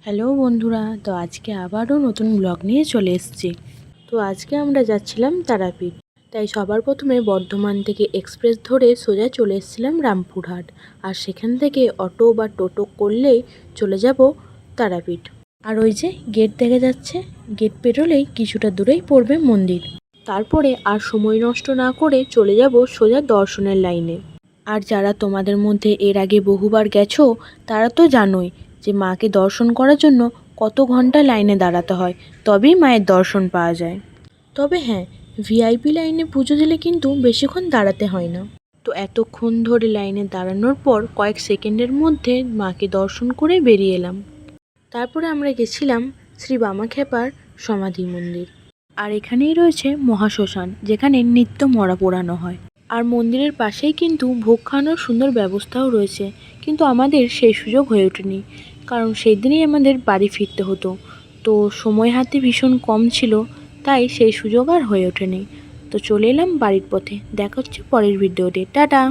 Hello বন্ধুরা, তো আজকে আবারও নতুন ব্লগ নিয়ে চলে এসেছি। তো আজকে আমরা যাচ্ছিলাম তারাপীঠ। তাই সবার প্রথমে বর্ধমান থেকে এক্সপ্রেস ধরে সোজা চলে এসেছিলাম রামপুরহাট। আর সেখান থেকে অটো বা টোটো করলেই চলে যাব তারাপীঠ। আর ওই যে গেট দেখা যাচ্ছে, গেট পেরোলেই কিছুটা দূরেই পড়বে মন্দির। তারপরে আর সময় নষ্ট না করে চলে যাব সোজা দর্শনের লাইনে। আর যারা তোমাদের মধ্যে এর আগে বহুবার গেছো তারা তো জানোই যে মাকে দর্শন করার জন্য কত ঘন্টা লাইনে দাঁড়াতে হয়, তবেই মায়ের দর্শন পাওয়া যায়। তবে হ্যাঁ, ভিআইপি লাইনে পুজো দিলে কিন্তু বেশিক্ষণ দাঁড়াতে হয় না। তো এতক্ষণ ধরে লাইনে দাঁড়ানোর পর কয়েক সেকেন্ডের মধ্যে মাকে দর্শন করে বেরিয়ে এলাম। তারপরে আমরা গেছিলাম শ্রী বামাখ্যাপার সমাধি মন্দির। আর এখানেই রয়েছে মহাশ্মশান, যেখানে নিত্য মরা পোড়ানো হয়। আর মন্দিরের পাশেই কিন্তু ভোগ খাওয়ানোর সুন্দর ব্যবস্থাও রয়েছে, কিন্তু আমাদের সেই সুযোগ হয়ে ওঠেনি, কারণ সেই দিনই আমাদের বাড়ি ফিরতে হতো। তো সময় হাতে ভীষণ কম ছিল, তাই সেই সুযোগ আর হয়ে ওঠেনি। তো চলে এলাম বাড়ির পথে। দেখা হচ্ছে পরের ভিডিওতে। টাটা।